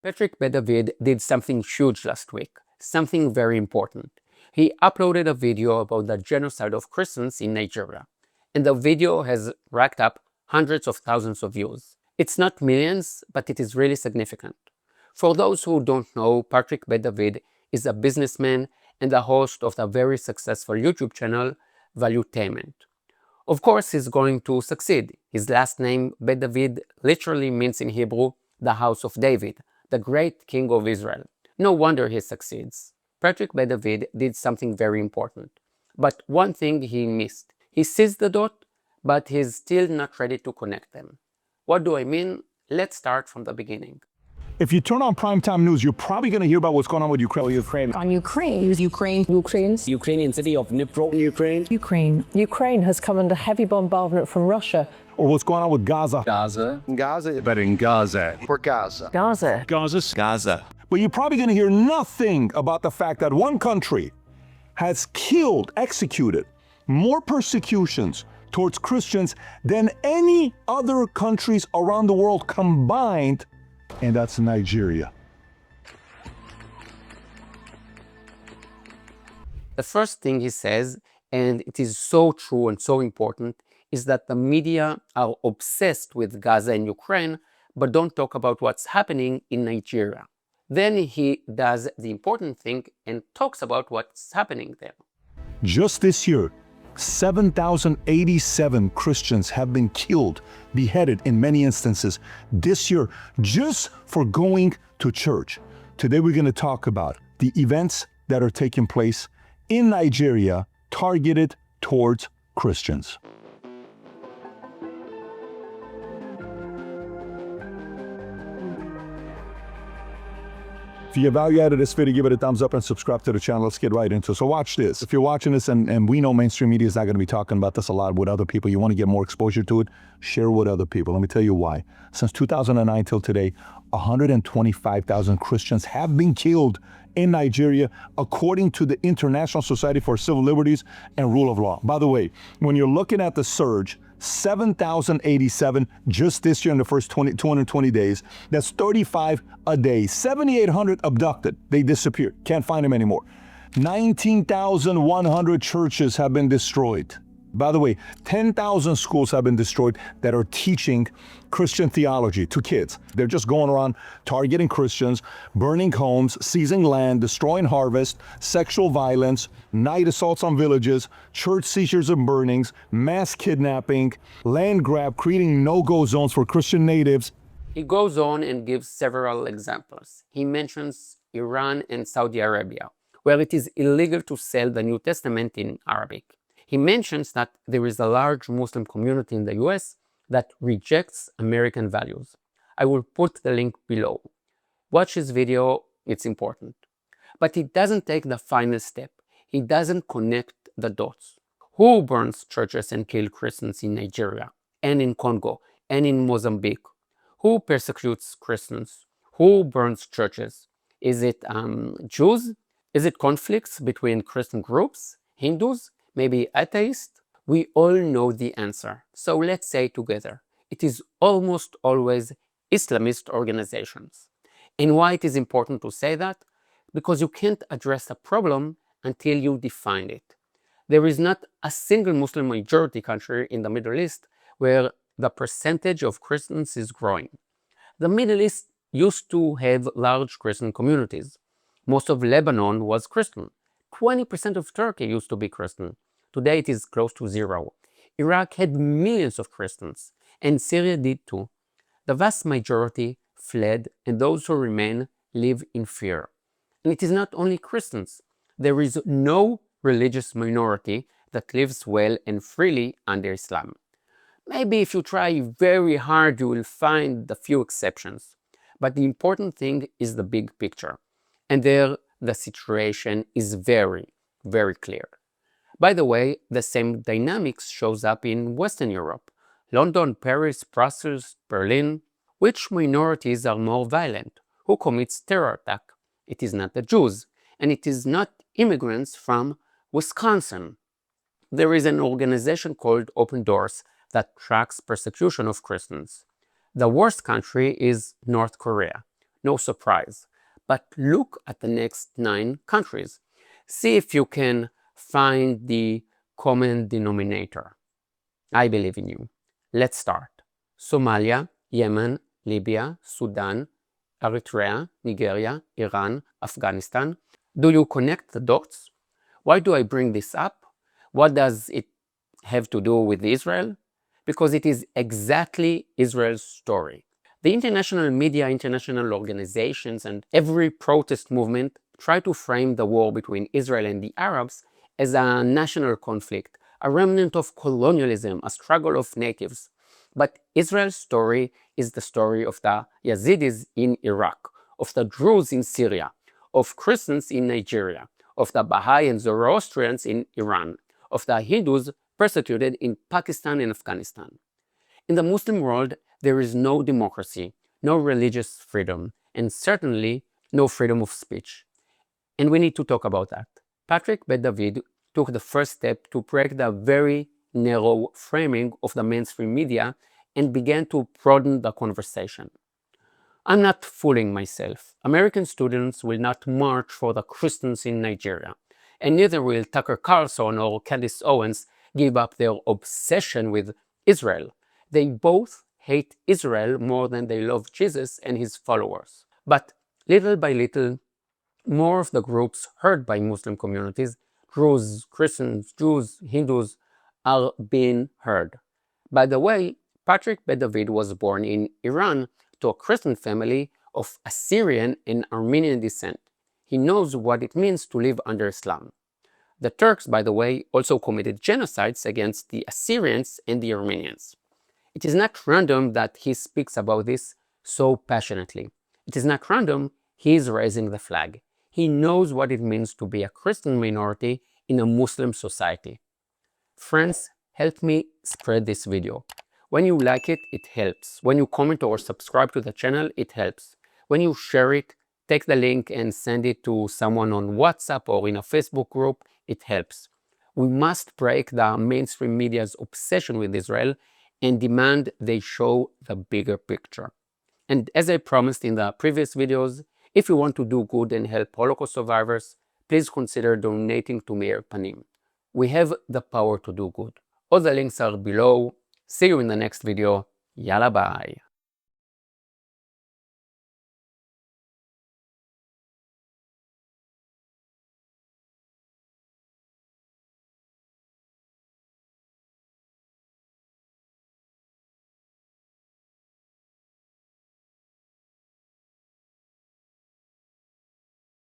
Patrick Bedavid did something huge last week, something very important. He uploaded a video about the genocide of Christians in Nigeria, and the video has racked up hundreds of thousands of views. It's not millions, but it is really significant. For those who don't know, Patrick Bedavid is a businessman and the host of the very successful YouTube channel, Valuetainment. Of course, he's going to succeed. His last name, Bedavid, literally means in Hebrew, the house of David, the great king of Israel. No wonder he succeeds. Patrick Bedavid did something very important. But one thing he missed. He sees the dot, but he's still not ready to connect them. What do I mean? Let's start from the beginning. If you turn on primetime news, you're probably going to hear about what's going on with Ukraine. On Ukraine's Ukrainian city of Dnipro. Ukraine has come under heavy bombardment from Russia. Or what's going on with Gaza. Gaza, but in Gaza. For Gaza. Gaza. But you're probably going to hear nothing about the fact that one country has executed more persecutions towards Christians than any other countries around the world combined, and that's Nigeria. The first thing he says, and it is so true and so important, is that the media are obsessed with Gaza and Ukraine, but don't talk about what's happening in Nigeria. Then he does the important thing and talks about what's happening there. Just this year, 7,087 Christians have been killed, beheaded in many instances this year, just for going to church. Today we're going to talk about the events that are taking place in Nigeria targeted towards Christians. If you evaluated this video, give it a thumbs up and subscribe to the channel. Let's get right into it. So watch this. If you're watching this, and we know mainstream media is not going to be talking about this a lot with other people, you want to get more exposure to it, share with other people. Let me tell you why. Since 2009 till today, 125,000 Christians have been killed in Nigeria, according to the International Society for Civil Liberties and Rule of Law. By the way, when you're looking at the surge, 7,087 just this year in the first 220 days. That's 35 a day. 7,800 abducted. They disappeared. Can't find them anymore. 19,100 churches have been destroyed. By the way, 10,000 schools have been destroyed that are teaching Christian theology to kids. They're just going around targeting Christians, burning homes, seizing land, destroying harvest, sexual violence, night assaults on villages, church seizures and burnings, mass kidnapping, land grab, creating no-go zones for Christian natives. He goes on and gives several examples. He mentions Iran and Saudi Arabia, where it is illegal to sell the New Testament in Arabic. He mentions that there is a large Muslim community in the US that rejects American values. I will put the link below. Watch his video, it's important. But he doesn't take the final step. He doesn't connect the dots. Who burns churches and kills Christians in Nigeria, and in Congo, and in Mozambique? Who persecutes Christians? Who burns churches? Is it Jews? Is it conflicts between Christian groups? Hindus? Maybe atheists? We all know the answer. So let's say together, it is almost always Islamist organizations. And why it is important to say that? Because you can't address a problem until you define it. There is not a single Muslim majority country in the Middle East where the percentage of Christians is growing. The Middle East used to have large Christian communities. Most of Lebanon was Christian. 20% of Turkey used to be Christian. Today it is close to zero. Iraq had millions of Christians, and Syria did too. The vast majority fled, and those who remain live in fear. And it is not only Christians. There is no religious minority that lives well and freely under Islam. Maybe if you try very hard, you will find a few exceptions. But the important thing is the big picture. And there, the situation is very, very clear. By the way, the same dynamics shows up in Western Europe. London, Paris, Brussels, Berlin. Which minorities are more violent? Who commits terror attack? It is not the Jews, and it is not immigrants from Wisconsin. There is an organization called Open Doors that tracks persecution of Christians. The worst country is North Korea. no surprise. But look at the next 9 countries. See if you can find the common denominator. I believe in you. Let's start. Somalia, Yemen, Libya, Sudan, Eritrea, Nigeria, Iran, Afghanistan. Do you connect the dots? Why do I bring this up? What does it have to do with Israel? Because it is exactly Israel's story. The international media, international organizations, and every protest movement try to frame the war between Israel and the Arabs as a national conflict, a remnant of colonialism, a struggle of natives. But Israel's story is the story of the Yazidis in Iraq, of the Druze in Syria, of Christians in Nigeria, of the Baha'i and Zoroastrians in Iran, of the Hindus persecuted in Pakistan and Afghanistan. In the Muslim world, there is no democracy, no religious freedom, and certainly no freedom of speech. And we need to talk about that. Patrick Bet-David took the first step to break the very narrow framing of the mainstream media and began to broaden the conversation. I'm not fooling myself. American students will not march for the Christians in Nigeria, and neither will Tucker Carlson or Candace Owens give up their obsession with Israel. They both hate Israel more than they love Jesus and his followers. But little by little, more of the groups heard by Muslim communities, Druze, Christians, Jews, Hindus, are being heard. By the way, Patrick Bet-David was born in Iran to a Christian family of Assyrian and Armenian descent. He knows what it means to live under Islam. The Turks, by the way, also committed genocides against the Assyrians and the Armenians. It is not random that he speaks about this so passionately. It is not random he is raising the flag. He knows what it means to be a Christian minority in a Muslim society. Friends, help me spread this video. When you like it, it helps. When you comment or subscribe to the channel, it helps. When you share it, take the link and send it to someone on WhatsApp or in a Facebook group, it helps. We must break the mainstream media's obsession with Israel and demand they show the bigger picture. And as I promised in the previous videos, if you want to do good and help Holocaust survivors, please consider donating to Meir Panim. We have the power to do good. All the links are below. See you in the next video. Yalla bye.